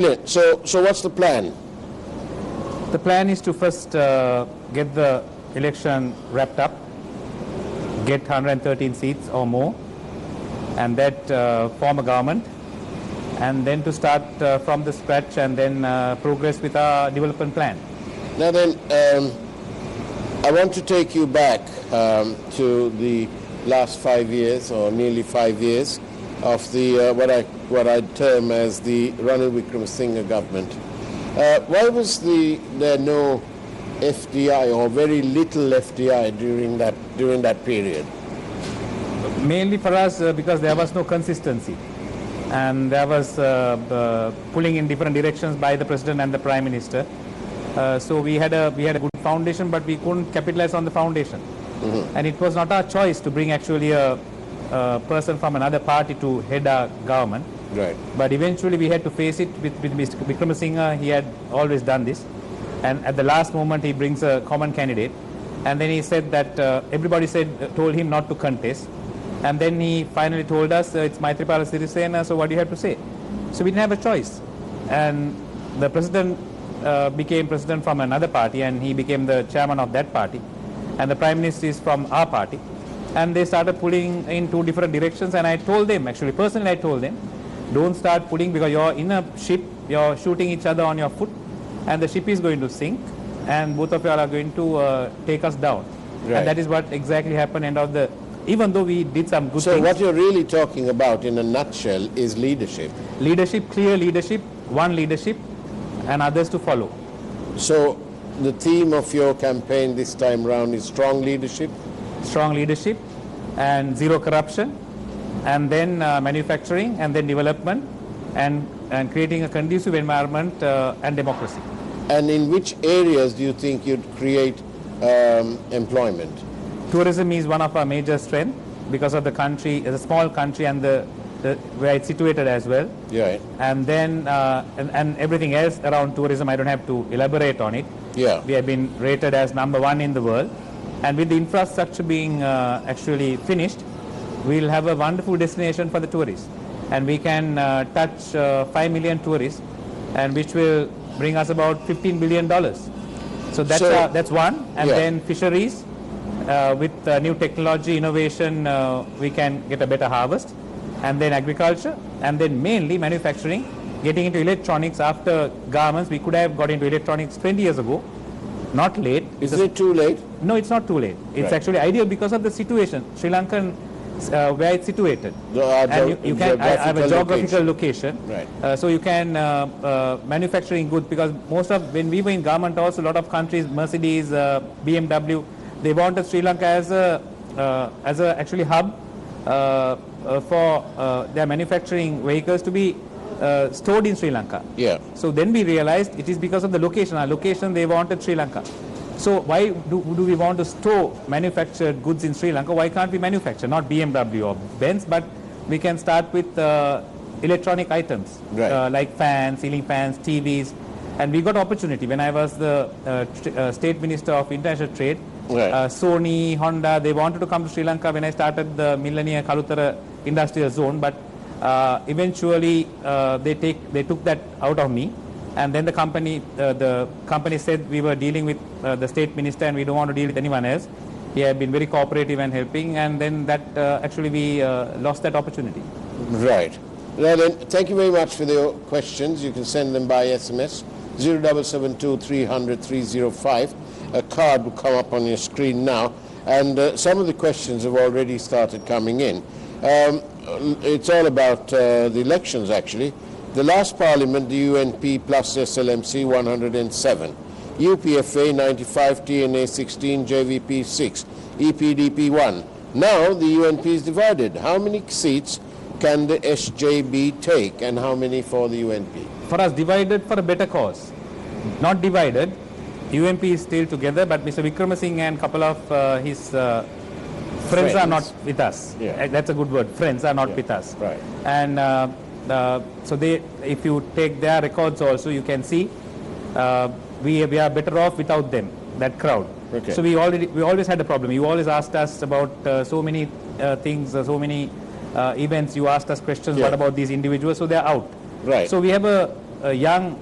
So what's the plan? The plan is to first get the election wrapped up, get 113 seats or more, and that form a government, and then to start from the scratch and then progress with our development plan. Now then, I want to take you back to the last 5 years, or nearly 5 years, of the what I term as the Ranil Wickremesinghe government. Why was there no FDI or very little FDI during that period? Mainly for us because there was no consistency, and there was pulling in different directions by the president and the prime minister. So we had a good foundation, but we couldn't capitalize on the foundation. Mm-hmm. And it was not our choice to bring actually a person from another party to head our government. Right. But eventually we had to face it with Mr. Wickremesinghe. He had always done this, and at the last moment he brings a common candidate, and then he said that everybody told him not to contest, and then he finally told us it's Maithripala Sirisena, so what do you have to say? So we didn't have a choice, and the president became president from another party, and he became the chairman of that party, and the prime minister is from our party, and they started pulling in two different directions. And I told them, actually personally I told them, don't start pulling, because you're in a ship, you're shooting each other on your foot, and the ship is going to sink, and both of you are going to take us down. Right. And that is what exactly happened. Even though we did some good things. So what you're really talking about in a nutshell is leadership. Leadership, clear leadership, one leadership, and others to follow. So the theme of your campaign this time round is strong leadership? Strong leadership and zero corruption, and then manufacturing, and then development, and creating a conducive environment and democracy. And in which areas do you think you'd create employment? Tourism is one of our major strengths because of the country, it's a small country, and the where it's situated as well. Yeah. And then and everything else around tourism, I don't have to elaborate on it. Yeah. We have been rated as #1 in the world, and with the infrastructure being actually finished, we'll have a wonderful destination for the tourists, and we can touch 5 million tourists, and which will bring us about $15 billion. So that's one. And then fisheries, with new technology, innovation, we can get a better harvest. And then agriculture, and then mainly manufacturing, getting into electronics. After garments, we could have got into electronics 20 years ago. Not late. Is it too late? No, it's not too late. It's right. Actually ideal because of the situation. Sri Lankan, where it's situated. And you can have a geographical location. Right. So you can manufacturing goods, because when we were in government also, a lot of countries, Mercedes, BMW, they wanted Sri Lanka as a actually hub for their manufacturing vehicles to be stored in Sri Lanka. Yeah. So then we realized it is because of the location. Our location, they wanted Sri Lanka. So why do we want to store manufactured goods in Sri Lanka? Why can't we manufacture, not BMW or Benz, but we can start with electronic items, right. Like fans, ceiling fans, TVs. And we got opportunity. When I was the State Minister of International Trade, right. Sony, Honda, they wanted to come to Sri Lanka when I started the Millennia Kalutara Industrial Zone, but eventually they took that out of me, and then the company said we were dealing with the State Minister and we don't want to deal with anyone else. He had been very cooperative and helping, and then that actually we lost that opportunity. Right. Well then, thank you very much for your questions. You can send them by SMS 0772 300 305. A card will come up on your screen now, and some of the questions have already started coming in. It's all about the elections, actually. The last parliament, the UNP plus SLMC 107, UPFA 95, TNA 16, JVP 6, EPDP 1. Now the UNP is divided. How many seats can the SJB take, and how many for the UNP? For us, divided for a better cause. Not divided. UNP is still together, but Mr. Wickremesinghe and a couple of his friends are not with us. Yeah. That's a good word. Friends are not with us. Right. And so if you take their records also, you can see we are better off without them, that crowd. Okay. So we always had a problem. You always asked us about so many things, so many events. You asked us questions. Yeah. What about these individuals? So they are out. Right. So we have a a young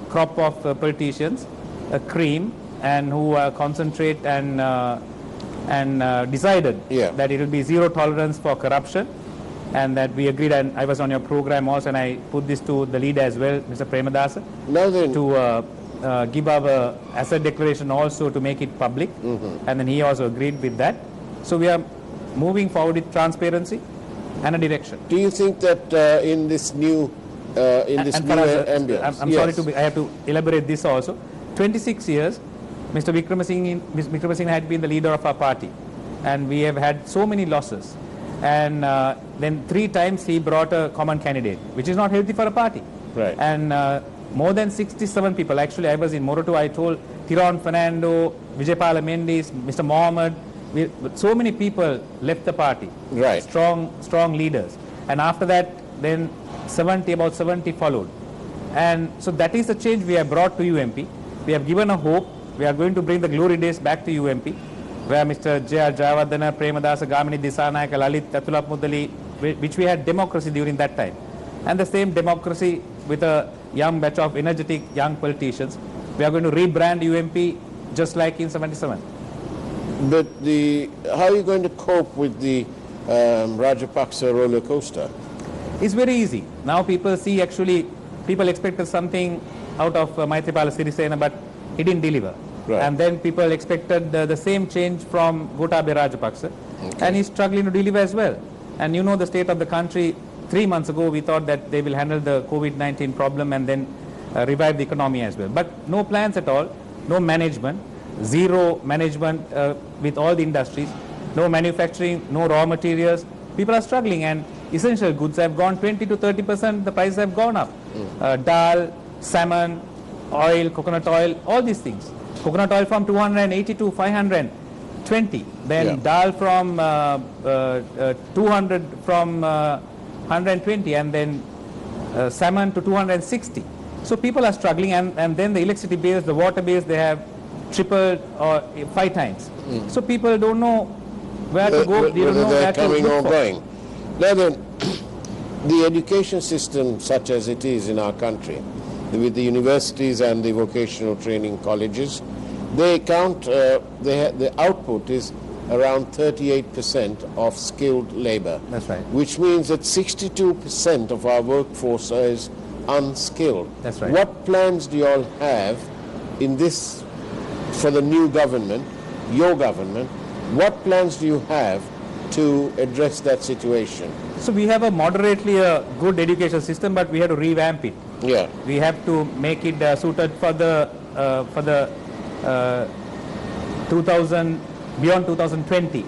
crop of politicians, a cream, and who concentrate and decided that it will be zero tolerance for corruption, and that we agreed, and I was on your program also, and I put this to the leader as well, Mr. Premadasa, to give our asset declaration also to make it public, and then he also agreed with that. So we are moving forward with transparency and a direction. Do you think that in this new ambience? I'm sorry I have to elaborate this also. 26 years, Mr. Wickremesinghe had been the leader of our party, and we have had so many losses. And then 3 times he brought a common candidate, which is not healthy for a party. Right. And more than 67 people, actually I was in Moroto, I told Tiron Fernando, Vijaypala Mendis, Mr. Mohammed, so many people left the party. Right. Strong leaders. And after that, then about 70 followed. And so that is the change we have brought to UMP. We have given a hope. We are going to bring the glory days back to UMP, where Mr. J.R. Jayawardena, Premadasa, Gamini Dissanayaka, Lalit, Tatulap Mudali, which we had democracy during that time. And the same democracy with a young batch of energetic young politicians. We are going to rebrand UMP just like in 77. But how are you going to cope with the Rajapaksa roller coaster? It's very easy. Now people see, actually, people expected something out of Maithripala Sirisena, but he didn't deliver. Right. And then people expected the same change from Gotabaya Rajapaksa, and he's struggling to deliver as well. And you know the state of the country. 3 months ago, we thought that they will handle the COVID-19 problem and then revive the economy as well. But no plans at all, no management, zero management with all the industries, no manufacturing, no raw materials. People are struggling, and essential goods have gone 20 to 30%, the prices have gone up. Dal, salmon, oil, coconut oil, all these things. Coconut oil from 280 to 520. Then dal from 200 from 120, and then salmon to 260. So people are struggling, and then the electricity bills, the water bills, they have tripled or 5 times. So people don't know where to go. They don't know whether where they're to coming or look for. going. Now then, the education system such as it is in our country, with the universities and the vocational training colleges, they count, the output is around 38% of skilled labor. That's right. Which means that 62% of our workforce is unskilled. That's right. What plans do you all have in this, for the new government, your government, what plans do you have to address that situation? So we have a moderately good education system, but we have to revamp it. Yeah. We have to make it suited for the 2000 beyond 2020.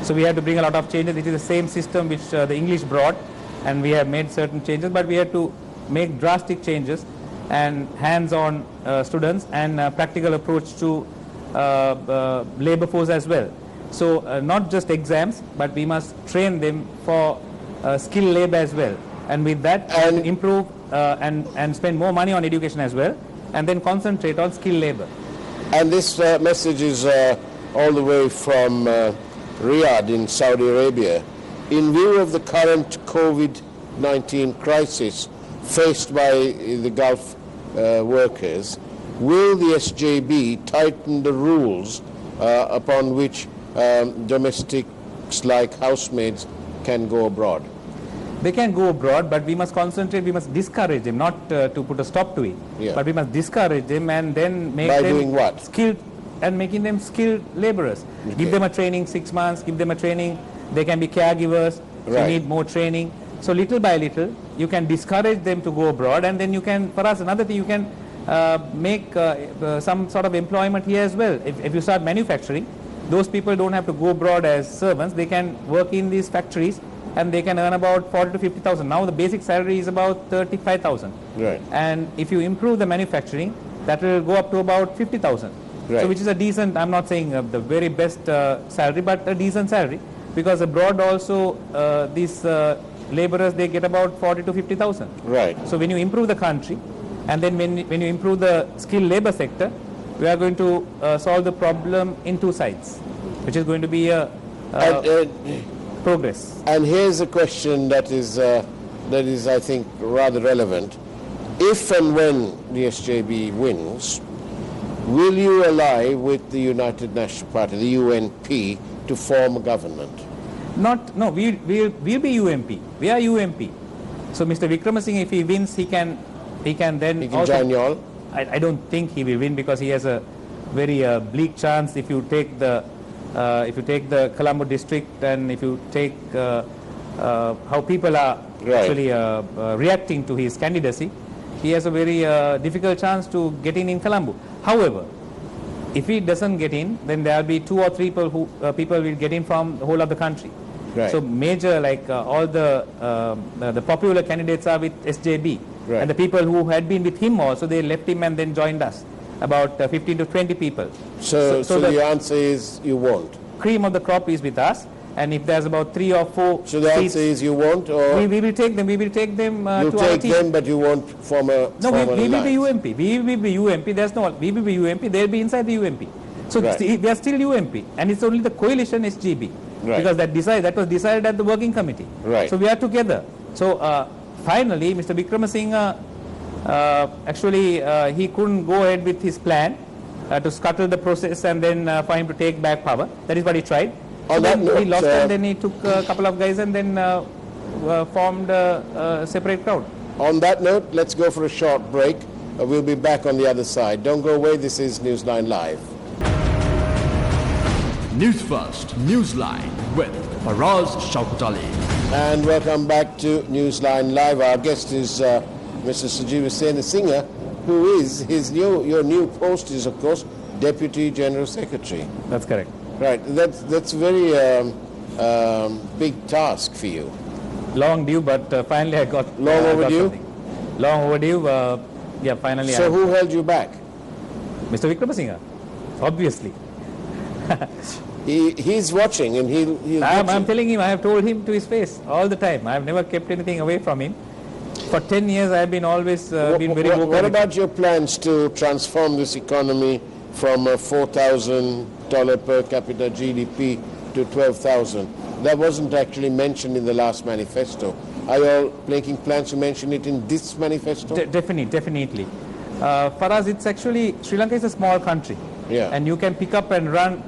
So we have to bring a lot of changes. It is the same system which the English brought, and we have made certain changes, but we have to make drastic changes and hands-on students and practical approach to labor force as well. So not just exams, but we must train them for skilled labor as well. And with that, and improve and spend more money on education as well, and then concentrate on skilled labor. And this message is all the way from Riyadh in Saudi Arabia. In view of the current COVID-19 crisis faced by the Gulf workers, will the SJB tighten the rules upon which domestics like housemaids can go abroad? They can go abroad, but we must concentrate, we must discourage them, not to put a stop to it. Yeah. But we must discourage them and then make By them doing what? skilled, and making them skilled laborers. Okay. Give them a training, 6 months, give them a training. They can be caregivers, Right. they need more training. So little by little, you can discourage them to go abroad, and then you can, for us, another thing, you can make some sort of employment here as well. If you start manufacturing, those people don't have to go abroad as servants. They can work in these factories, and they can earn about 40 to 50,000. Now the basic salary is about 35,000. Right. And if you improve the manufacturing, that will go up to about 50,000. Right. So which is a decent, I'm not saying the very best salary, but a decent salary, because abroad also these laborers, they get about 40 to 50,000. Right. So when you improve the country, and then when you improve the skilled labor sector, we are going to solve the problem in 2 sides, which is going to be a progress. And here's a question that is, I think, rather relevant. if and when the SJB wins, will you ally with the United National Party, the UNP, to form a government? No, we'll be UMP. We are UMP. So Mr. Wickremesinghe, if he wins, he can then He can join you all? I don't think he will win because he has a very bleak chance. If you take the Colombo district and if you take how people are actually reacting to his candidacy, he has a very difficult chance to get in Colombo. However, if he doesn't get in, then there will be 2 or 3 people who people will get in from the whole of the country. Right. So major, like all the popular candidates are with SJB, right. and the people who had been with him also, they left him and then joined us, about 15 to 20 people. So the answer is you won't? Cream of the crop is with us, and if there's about 3 or 4 So the answer is you won't, or we will take them. We will take them to our team. you take them, but you won't form a No, we will be alliance. UMP. We will be UMP. There's no. We will be UMP. They'll be inside the UMP. So Right. we are still UMP, and it's only the coalition SGB, Right. because that was decided at the working committee. Right. So we are together. So finally, Mr. Wickremesinghe actually he couldn't go ahead with his plan to scuttle the process and then for him to take back power. That is what he tried. So On that then he note, lost, and then he took a couple of guys and then formed a separate crowd. On that note, let's go for a short break. We'll be back on the other side. Don't go away. This is Newsline Live. News First, Newsline with Faraz Shaukat Ali. And welcome back to Newsline Live. Our guest is Mr. Sajeev Singh, who is your new post is, of course, Deputy General Secretary. That's correct. Right. That's a very big task for you. Long due, but finally I got Long overdue? something. Long overdue. Yeah, finally. So who held you back? Mr. Wickremesinghe, obviously. He's watching, and he'll I'm telling him. I have told him to his face all the time. I have never kept anything away from him. For 10 years, I have been always been very vocal. What about your plans to transform this economy from a $4,000 per capita GDP to 12,000? That wasn't actually mentioned in the last manifesto. Are you all making plans to mention it in this manifesto? Definitely. For us, it's actually, Sri Lanka is a small country. Yeah. And you can pick up and run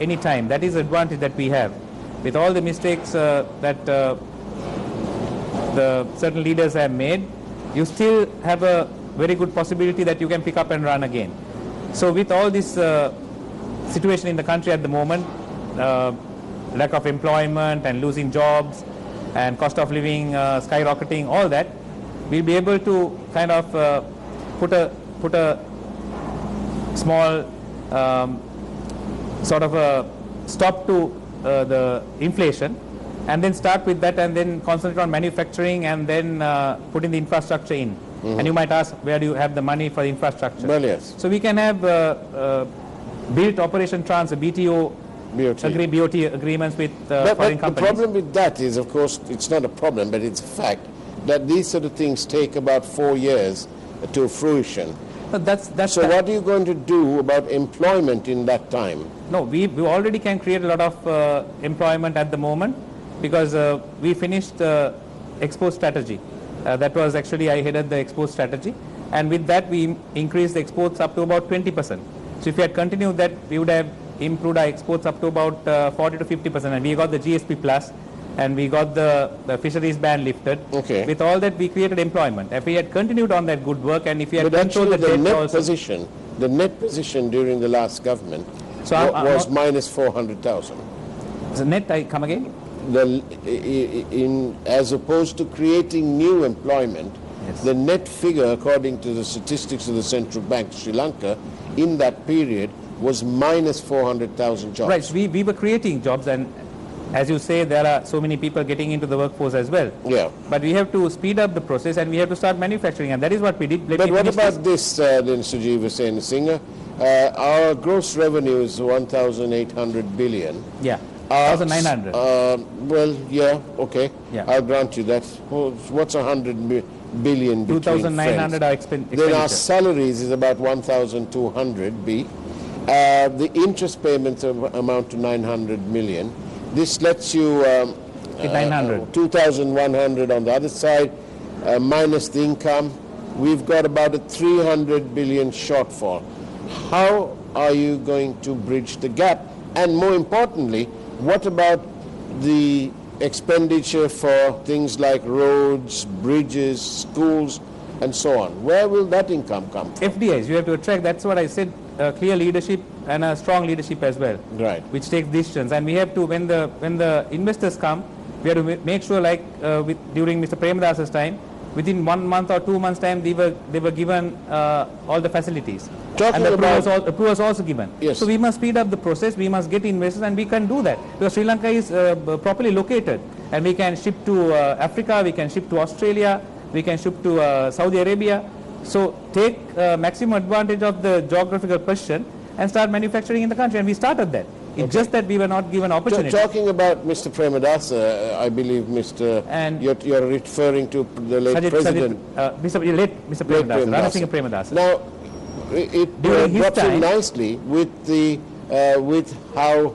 any time. That is the advantage that we have. With all the mistakes that the certain leaders have made, you still have a very good possibility that you can pick up and run again. So with all this situation in the country at the moment, lack of employment and losing jobs and cost of living skyrocketing, all that, we'll be able to kind of put a small sort of a stop to the inflation, and then start with that and then concentrate on manufacturing and then putting the infrastructure in. And you might ask, where do you have the money for the infrastructure? Well, yes. So we can have built operation transfer, BOT agreements with foreign but companies. the problem with that is, of course, it's not a problem, but it's a fact that these sort of things take about 4 years to fruition. But that's So what are you going to do about employment in that time? No, we already can create a lot of employment at the moment, because we finished export strategy. That was actually, I headed the export strategy, and with that we increased the exports up to about 20%. So if we had continued that, we would have improved our exports up to about 40 to 50%, and we got the GSP plus, and we got the fisheries ban lifted. Okay. With all that, we created employment. If we had continued on that good work, and if we had But controlled actually the the debt net also, position, during the last government So I'm was not- minus 400,000. the net, I come again. As opposed to creating new employment, Yes. the net figure, according to the statistics of the Central Bank of Sri Lanka, in that period was minus 400,000 jobs. Right, we were creating jobs, and as you say, there are so many people getting into the workforce as well. Yeah. But we have to speed up the process, and we have to start manufacturing, and that is what we did. Let But me what finish about this, then, Sajeev Singh? Our gross revenue is 1,800 billion. Yeah, 1,900. Well, yeah, okay. Yeah. I'll grant you that. Well, what's 100 billion between 2,900 friends? are Then our expenditure. salaries is about 1,200 B. The interest payments amount to 900 million. This lets you 900. 2,100 on the other side, minus the income. we've got about a 300 billion shortfall. How are you going to bridge the gap? And more importantly, what about the expenditure for things like roads, bridges, schools, and so on? Where will that income come from? FDIs, you have to attract, that's what I said, clear leadership and a strong leadership as well. Right. Which takes decisions. And we have to, when the investors come, we have to make sure, like during Mr. Premadasa's time, within 1 month or 2 months' time, they were given all the facilities. Talking and the about approvals also given. Yes. So we must speed up the process. We must get investors, and we can do that because Sri Lanka is properly located, and we can ship to Africa, we can ship to Australia, we can ship to Saudi Arabia. So take maximum advantage of the geographical position and start manufacturing in the country. And we started that. It's just that we were not given opportunity. Talking about Mr. Premadasa, I believe And you're referring to the late President. Mr. Premadasa, Rana Singha Premadasa. Now, it During his drops in time- nicely with the with how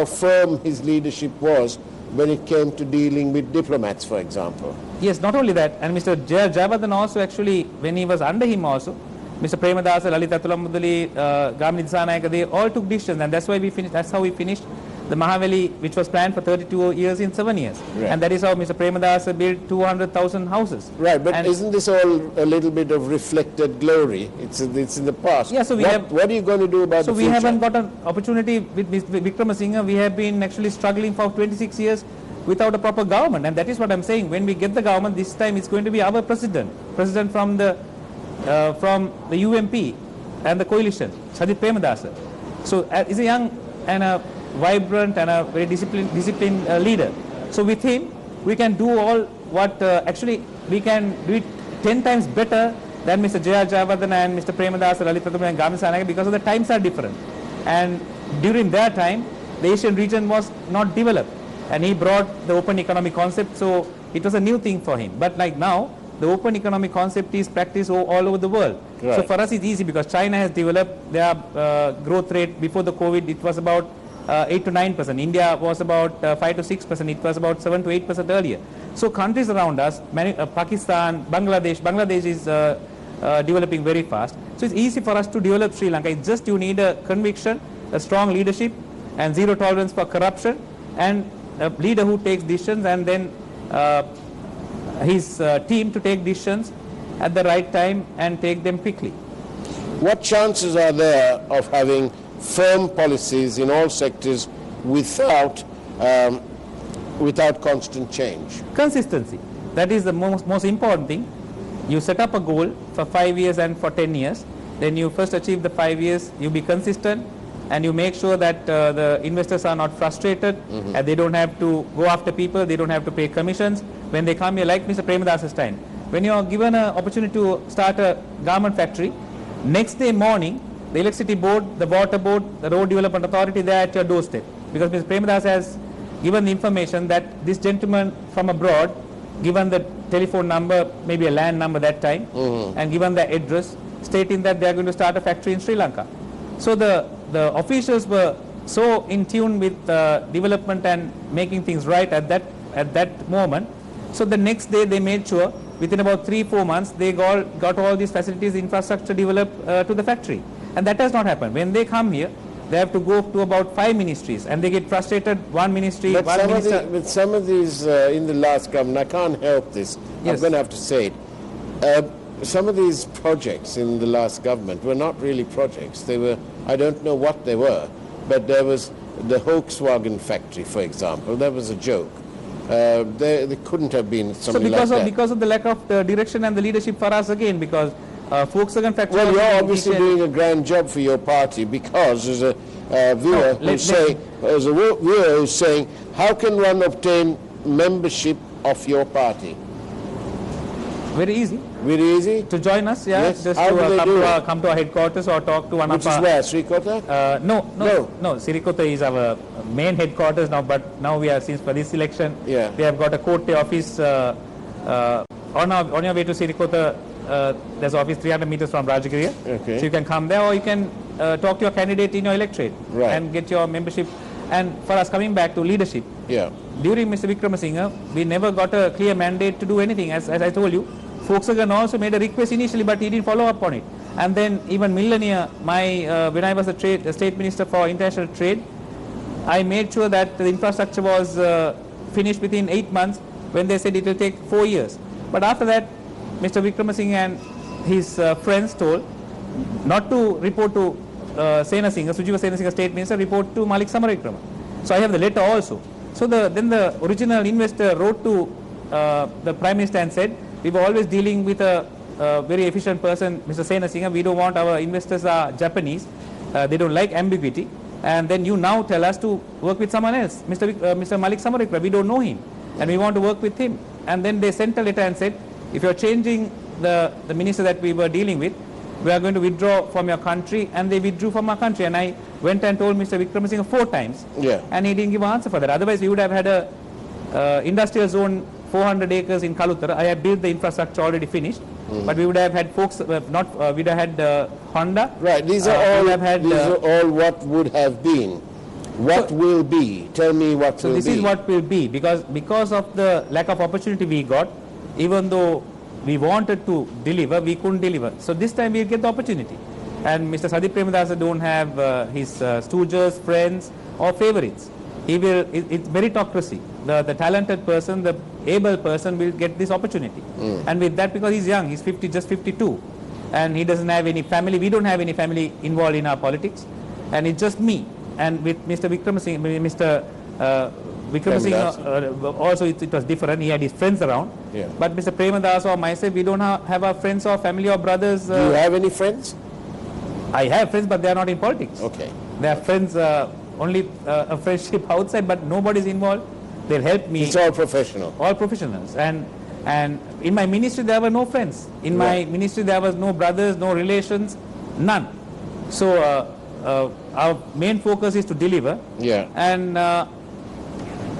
firm his leadership was when it came to dealing with diplomats, for example. Yes, not only that, and Mr. Jayawardena also actually, when he was under him also, Mr. Premadasa, Lalith Atulamuddali, Gamini Disanayake, they all took decisions, and that's why we finished. That's how we finished the Mahaveli, which was planned for 32 years in 7 years, Right. and that is how Mr. Premadasa built 200,000 houses. Right, but And- isn't this all a little bit of reflected glory? It's in the past. Yeah, so we what, have- what are you going to do about So the we future? haven't got an opportunity with Mr. Wickramasinghe. We have been actually struggling for 26 years without a proper government, and that is what I'm saying. When we get the government this time, it's going to be our president from the UMP and the coalition, Sajith Premadasa. So he's a young and a vibrant and a very disciplined leader. So with him, we can do all what actually we can do it 10 times better than Mr. Jayawardena and Mr. Premadasa, Lalith Atulamuddali and Gamini Disanayake, because of the times are different. And during their time, the Asian region was not developed, and he brought the open economic concept, so it was a new thing for him. But like now, the open economic concept is practiced all over the world. Right. So for us it's easy because China has developed their growth rate. Before the COVID, it was about 8 to 9%. India was about 5 to 6%. It was about 7 to 8% earlier. So countries around us, Pakistan, Bangladesh is developing very fast. So it's easy for us to develop Sri Lanka. It's just you need a conviction, a strong leadership, and zero tolerance for corruption, and a leader who takes decisions, and then his team to take decisions at the right time and take them quickly. What chances are there of having firm policies in all sectors without constant change? Consistency. That is the most important thing. You set up a goal for 5 years and for 10 years. Then you first achieve the 5 years. You be consistent, and you make sure that the investors are not frustrated, and they don't have to go after people. They don't have to pay commissions when they come here, like Mr. Premadasa's time. When you are given an opportunity to start a garment factory, next day morning, the electricity board, the water board, the road development authority, they are at your doorstep. Because Mr. Premadasa has given the information that this gentleman from abroad, given the telephone number, maybe a land number that time, and given the address, stating that they are going to start a factory in Sri Lanka. So the officials were so in tune with development and making things right at that moment. So the next day they made sure within about 3-4 months they got all these facilities, infrastructure developed to the factory, and that has not happened. When they come here, they have to go to about 5 ministries, and they get frustrated. One ministry, But one minister. with some of these in the last government, I can't help this. Yes. I'm going to have to say it. Some of these projects in the last government were not really projects. They were, I don't know what they were, but there was the Volkswagen factory, for example. That was a joke. They couldn't have been So something like that. because of the lack of the direction and the leadership for us again, because Volkswagen factory. Well, was you're in obviously detail. doing a grand job for your party, because there's a viewer who's saying, how can one obtain membership of your party? Very easy Very easy. to join us. Yeah, Yes. just How to do they do it? come to our headquarters or talk to one Which of is our. where? Srikota? No. Sirikota is our main headquarters now, but now we are, since for this election, Yeah. we have got a Kotte office on your way to Sirikota. There's an office 300 meters from Rajagiriya. Okay. So you can come there, or you can talk to your candidate in your electorate Right. and get your membership. And for us, coming back to leadership, Yeah. during Mr. Wickramasinghe, we never got a clear mandate to do anything. As I told you, Volkswagen also made a request initially, but he didn't follow up on it. And then even Millennia, when I was the State Minister for International Trade, I made sure that the infrastructure was finished within 8 months, when they said it will take 4 years. But after that, Mr. Wickremesinghe and his friends told not to report to Senasinghe, Sujiva Senasinghe State Minister, report to Malik Samaravikrama. So I have the letter also. So then the original investor wrote to the Prime Minister and said, we were always dealing with a very efficient person, Mr. Senasinghe. We don't want our investors are Japanese. They don't like ambiguity. And then you now tell us to work with someone else, Mr. Malik Samaravikrama. We don't know him, and we want to work with him. And then they sent a letter and said, if you're changing the minister that we were dealing with, we are going to withdraw from your country. And they withdrew from our country. And I went and told Mr. Wickremesinghe 4 times, and he didn't give an answer for that. Otherwise, we would have had a industrial zone, 400 acres in Kalutara. I have built the infrastructure already finished, but we would have had folks, we'd have had Honda. Right, these are all what would have been. What will be? Tell me what will be. So this is what will be, because of the lack of opportunity we got, even though we wanted to deliver, we couldn't deliver. So this time we'll get the opportunity. And Mr. Sadiq Premadasa don't have his stooges, friends or favorites. It's meritocracy. The talented person, the able person will get this opportunity. And with that, because he's young, he's just 52. And he doesn't have any family. We don't have any family involved in our politics. And it's just me. And with Mr. Wickremesinghe, also it was different. He had his friends around. But Mr. Premadasa or myself, we don't have our friends or family or brothers. Do you have any friends? I have friends, but they are not in politics. Okay. They are friends, only a friendship outside, but nobody's involved. They'll help me. It's all professional. All professionals. And in my ministry, there were no friends. In my ministry, there was no brothers, no relations, none. So our main focus is to deliver.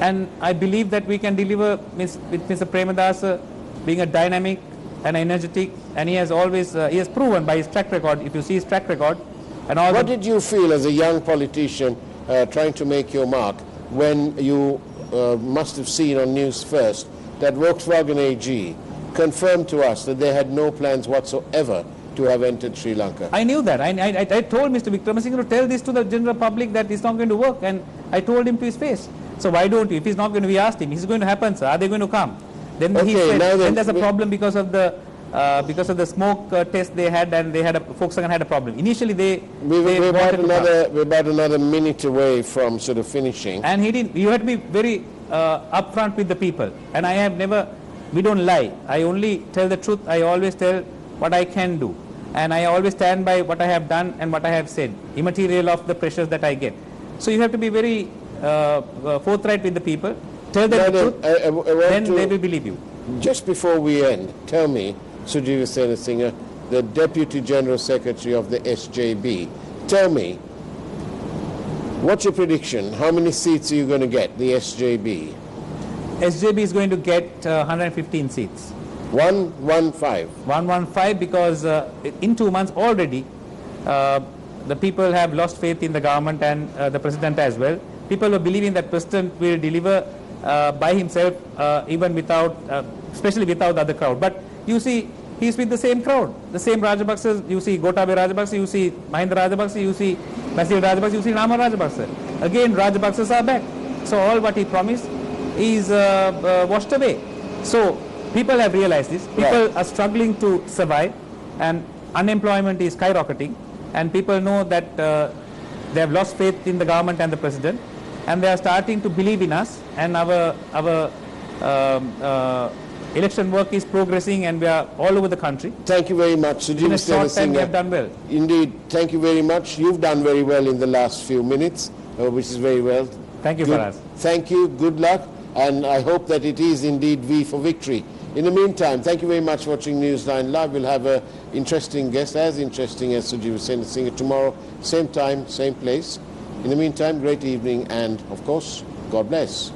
And I believe that we can deliver with Mr. Premadasa being a dynamic and energetic, and he has always he has proven by his track record. If you see his track record, and all. What did you feel as a young politician trying to make your mark when you must have seen on News First that Volkswagen AG confirmed to us that they had no plans whatsoever to have entered Sri Lanka? I knew that. I told Mr. Wickremesinghe to tell this to the general public that it's not going to work, and I told him to his face. So why don't you? If he's not going to, we asked him, it's going to happen, sir. Are they going to come? Then he said, then there's a problem because of the smoke test they had, and Volkswagen had a problem. Initially, we're about another minute away from sort of finishing. And he didn't. You have to be very upfront with the people. And I have never. We don't lie. I only tell the truth. I always tell what I can do, and I always stand by what I have done and what I have said, immaterial of the pressures that I get. So you have to be very forthright with the people. Tell them the truth, then they will believe you. Just before we end, tell me, Sujiva Senasinghe, the Deputy General Secretary of the SJB, tell me, what's your prediction? How many seats are you going to get, the SJB? SJB is going to get 115 seats. 115? 115, because in 2 months already, the people have lost faith in the government and the President as well. People are believing that President will deliver by himself, even without, especially without the other crowd. But you see, he's with the same crowd, the same Rajapaksas. You see Gotabaya Rajapaksa, you see Mahinda Rajapaksa, you see Basil Rajapaksa, you see Rama Rajapaksa. Again, Rajapaksas are back. So all what he promised is washed away. So people have realized this. People are struggling to survive, and unemployment is skyrocketing. And people know that they have lost faith in the government and the President, and they are starting to believe in us, and our election work is progressing, and we are all over the country. Thank you very much, Sujiva Senasinghe. In a short time, we have done well. Indeed, thank you very much. You've done very well in the last few minutes, which is very well. Thank you, Faraz. Thank you, good luck, and I hope that it is indeed V for victory. In the meantime, thank you very much for watching Newsline Live. We'll have an interesting guest, as interesting as Sujiva Senasinghe, tomorrow, same time, same place. In the meantime, great evening, and of course, God bless.